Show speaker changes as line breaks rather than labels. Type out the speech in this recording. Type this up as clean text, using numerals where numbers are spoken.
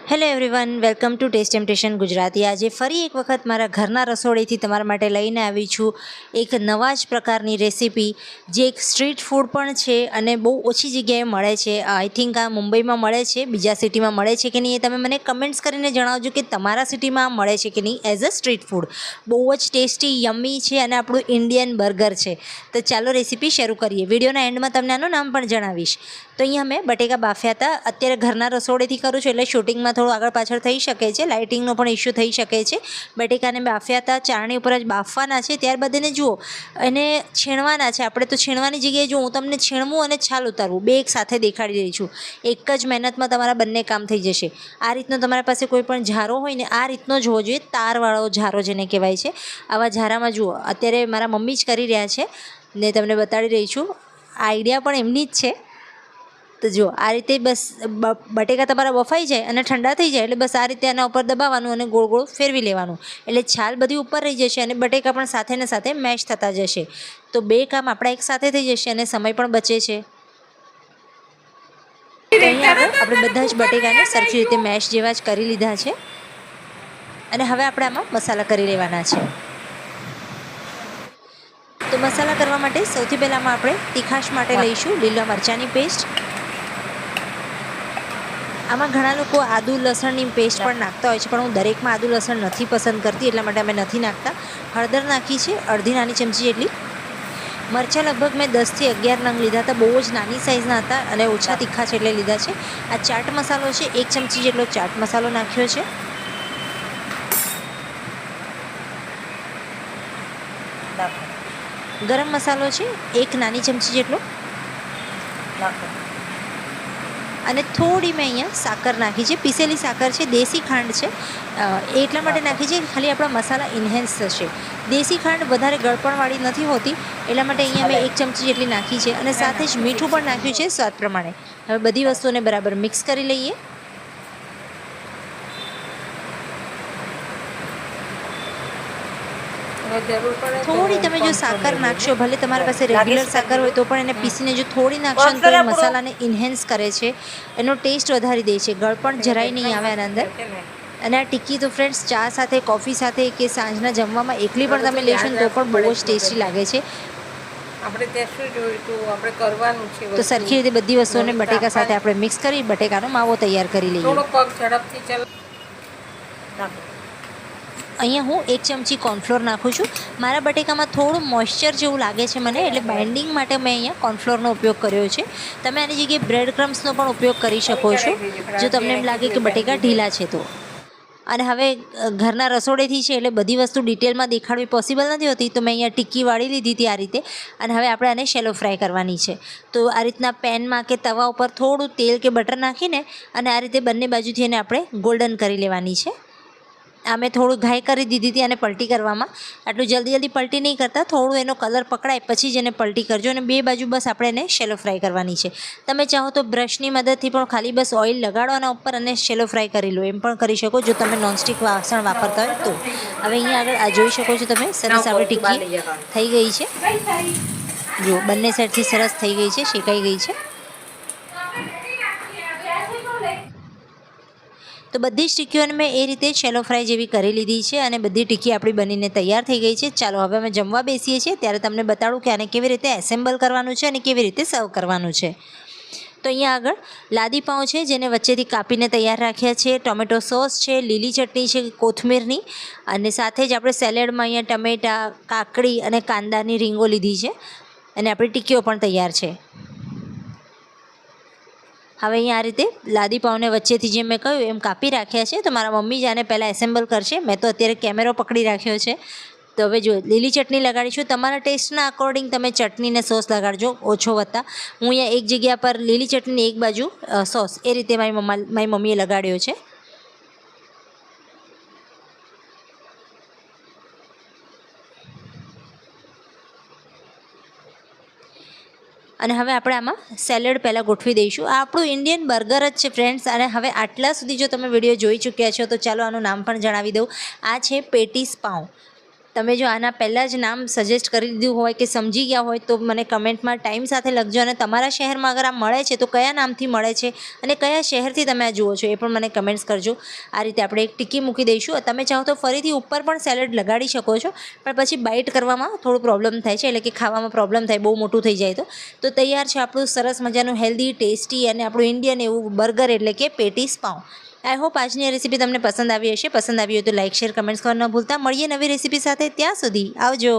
Hello everyone, welcome to test temptation Gujarati. આજે ફરી એક વખત મારા ઘરના રસોડેથી તમારા માટે લઈને આવી છું એક નવા જ પ્રકારની રેસીપી, જે એક સ્ટ્રીટ ફૂડ પણ છે અને બહુ ઓછી જગ્યાએ મળે છે। આઈ થિંક આ મુંબઈમાં મળે છે, બીજા સિટીમાં મળે છે કે નહીં એ તમે મને કમેન્ટ્સ કરીને જણાવજો કે તમારા સિટીમાં મળે છે કે નહીં એઝ અ સ્ટ્રીટ ફૂડ। બહુ જ ટેસ્ટી, યમ્મી છે અને આપણું ઇન્ડિયન બર્ગર છે। તો ચાલો રેસીપી શરૂ કરીએ। વિડીયોના એન્ડમાં તમને આનું નામ પણ જણાવીશ। તો અહીંયા મેં બટેકા બાફ્યા હતા। અત્યારે ઘરના રસોડેથી કરું છું એટલે શૂટિંગમાં થોડું આગળ પાછળ થઈ શકે છે, લાઇટિંગનો પણ ઇશ્યુ થઈ શકે છે। બટેકાને બાફ્યા હતા, ચાળણી ઉપર જ બાફવાના છે। ત્યારબાદ એને જુઓ, એને છીણવાના છે। આપણે તો છીણવાની જગ્યાએ જો હું તમને છીણવું અને છાલ ઉતારવું બે એક સાથે દેખાડી રહી છું। એક જ મહેનતમાં તમારા બંને કામ થઈ જશે। આ રીતનો તમારા પાસે કોઈ પણ ઝારો હોય ને, આ રીતનો જ હોવો જોઈએ, તારવાળો ઝારો જેને કહેવાય છે। આવા ઝારામાં જુઓ, અત્યારે મારા મમ્મી જ કરી રહ્યા છે ને તમને બતાડી રહી છું। આઈડિયા પણ એમની જ છે। તો જો આ રીતે બસ બટેકા તમારા બફાઈ જાય અને ઠંડા થઈ જાય એટલે બસ આ રીતે આના ઉપર દબાવવાનું અને ગોળ ગોળ ફેરવી લેવાનું, એટલે છાલ બધી ઉપર રહી જશે અને બટેકા પણ સાથે ને સાથે મેશ થતા જશે। તો બે કામ આપણા એક સાથે થઈ જશે અને સમય પણ બચે છે। તો અહીંયા આગળ આપણે બધા જ બટેકાને સરખી રીતે મેશ જેવા જ કરી લીધા છે અને હવે આપણે આમાં મસાલા કરી લેવાના છે। તો મસાલા કરવા માટે સૌથી પહેલાંમાં આપણે તીખાશ માટે લઈશું લીલા મરચાંની પેસ્ટ। આમાં ઘણા લોકો આદુ લસણની પેસ્ટ પણ નાખતા હોય છે, પણ હું દરેકમાં આદુ લસણ નથી પસંદ કરતી, એટલા માટે અમે નથી નાખતા। હળદર નાખી છે અડધી નાની ચમચી જેટલી। મરચાં લગભગ મેં 10થી 11 નંગ લીધા હતા, બહુ જ નાની સાઇઝના હતા અને ઓછા તીખા છે એટલે લીધા છે। આ ચાટ મસાલો છે, 1 ચમચી જેટલો ચાટ મસાલો નાખ્યો છે। ગરમ મસાલો છે 1 નાની ચમચી જેટલો, અને થોડી મેં અહીંયા સાકર નાખી છે, પીસેલી સાકર છે, દેશી ખાંડ છે, એટલા માટે નાખી છે ખાલી આપણા મસાલા ઇન્હેન્સ થશે। દેશી ખાંડ વધારે ગળપણવાળી નથી હોતી, એટલા માટે અહીંયા મેં 1 ચમચી જેટલી નાખી છે અને સાથે જ મીઠું પણ નાખ્યું છે સ્વાદ પ્રમાણે। હવે બધી વસ્તુઓને બરાબર મિક્સ કરી લઈએ। થોડી તમે જો સાકર નાખશો, ભલે તમારી પાસે રેગ્યુલર સાકર હોય તો પણ એને પીસીને જો થોડી નાખશો ને તો એ મસાલાને ઇન્હેન્સ કરે છે, એનો ટેસ્ટ વધારી દે છે, ગળપણ જરાય નહીં આવે આના અંદર। અને આ ટિક્કી તો ફ્રેન્ડ્સ ચા સાથે, કોફી સાથે કે સાંજના જમવામાં એકલી પણ તમે લેશો ને તો પણ બહુ જ ટેસ્ટી લાગે છે।
આપણે ત્યાં શું જોયું તો આપણે કરવાનું છે,
તો સરખી રીતે બધી વસ્તુઓને બટેકા સાથે આપણે મિક્સ કરી બટેકાનો માવો તૈયાર કરી લઈએ।
થોડો પગ ઝડપથી ચાલો।
અહીંયા હું 1 ચમચી કોર્નફ્લોર નાખું છું। મારા બટેકામાં થોડું મોઇશ્ચર જેવું લાગે છે મને, એટલે બાઇન્ડિંગ માટે મેં અહીંયા કોર્નફ્લોરનો ઉપયોગ કર્યો છે। તમે આની જગ્યાએ બ્રેડ ક્રમ્સનો પણ ઉપયોગ કરી શકો છો જો તમને એમ લાગે કે બટેકા ઢીલા છે તો। અને હવે ઘરના રસોડેથી છે એટલે બધી વસ્તુ ડિટેલમાં દેખાડવી પોસિબલ નથી હોતી, તો મેં અહીંયા ટિક્કી વાળી લીધી હતી આ રીતે, અને હવે આપણે આને શેલો ફ્રાય કરવાની છે। તો આ રીતના પેનમાં કે તવા ઉપર થોડું તેલ કે બટર નાખીને અને આ રીતે બંને બાજુથી એને આપણે ગોલ્ડન કરી લેવાની છે। આ મેં થોડું ઘાય કરી દીધી હતી અને પલટી કરવામાં, આટલું જલ્દી પલટી નહીં કરતા, થોડું એનો કલર પકડાય પછી જ એને પલટી કરજો અને બે બાજુ બસ આપણે એને શેલો ફ્રાય કરવાની છે। તમે ચાહો તો બ્રશની મદદથી પણ ખાલી બસ ઓઇલ લગાડો આના ઉપર અને શેલો ફ્રાય કરી લો, એમ પણ કરી શકો જો તમે નોનસ્ટિક વાસણ વાપરતા હોય તો। હવે અહીંયા આગળ આ જોઈ શકો છો તમે, સરસ આપણી ટિક્કી થઈ ગઈ છે। જો બંને સાઈડથી સરસ થઈ ગઈ છે, શેકાઈ ગઈ છે। તો બધી જ ટિક્કીઓને મેં એ રીતે શેલો ફ્રાય જેવી કરી લીધી છે અને બધી ટિક્કી આપણી બનીને તૈયાર થઈ ગઈ છે। ચાલો હવે અમે જમવા બેસીએ છીએ ત્યારે તમને બતાડું કે આને કેવી રીતે એસેમ્બલ કરવાનું છે અને કેવી રીતે સર્વ કરવાનું છે। તો અહીંયા આગળ લાદી પાઉં છે જેને વચ્ચેથી કાપીને તૈયાર રાખ્યા છે, ટોમેટો સોસ છે, લીલી ચટણી છે કોથમીરની, અને સાથે જ આપણે સેલેડમાં અહીંયા ટમેટાં, કાકડી અને કાંદાની રીંગો લીધી છે અને આપણી ટિક્કીઓ પણ તૈયાર છે। હવે અહીંયા આ રીતે લાદી પાઉંને વચ્ચેથી જેમ મેં કહ્યું એમ કાપી રાખ્યા છે। તો મારા મમ્મી જ આને પહેલાં એસેમ્બલ કરશે, મેં તો અત્યારે કેમેરો પકડી રાખ્યો છે। તો હવે જો લીલી ચટણી લગાડીશું, તમારા ટેસ્ટના અકોર્ડિંગ તમે ચટણીને સોસ લગાડજો ઓછો વત્તા। હું અહીંયા એક જગ્યા પર લીલી ચટણી એક બાજુ સોસ, એ રીતે મારી મમ્મીએ લગાડ્યો છે। અને હવે આપણે આમાં સેલેડ પહેલાં ગોઠવી દઈશું। આ આપણું ઇન્ડિયન બર્ગર જ છે ફ્રેન્ડ્સ। અને હવે આટલા સુધી જો તમે વિડીયો જોઈ ચૂક્યા છો તો ચાલો આનું નામ પણ જણાવી દઉં। આ છે પેટીસ પાઉં। તમે જો આના પહેલાં જ નામ સજેસ્ટ કરી દીધું હોય કે સમજી ગયા હોય તો મને કમેન્ટમાં ટાઈમ સાથે લખજો, અને તમારા શહેરમાં અગર આ મળે છે તો કયા નામથી મળે છે અને કયા શહેરથી તમે આ જુઓ છો એ પણ મને કમેન્ટ્સ કરજો. આ રીતે આપણે એક ટીકી મૂકી દઈશું. તમે ચાહો તો ફરીથી ઉપર પણ સેલેડ લગાડી શકો છો, પણ પછી બાઇટ કરવામાં થોડું પ્રોબ્લેમ થાય છે, એટલે કે ખાવામાં પ્રોબ્લેમ થાય, બહુ મોટું થઈ જાય તો તૈયાર છે આપણું સરસ મજાનું હેલ્ધી, ટેસ્ટી અને આપણું ઇન્ડિયન એવું બર્ગર એટલે કે પેટીસ પાઉં. આઈ હોપ આજની આ રેસીપી તમને પસંદ આવી હશે. પસંદ આવી હોય તો લાઇક, શેર, કમેન્ટ્સ કરવા ન ભૂલતા. મળીએ નવી રેસીપી સાથે. ત્યાં સુધી આવજો.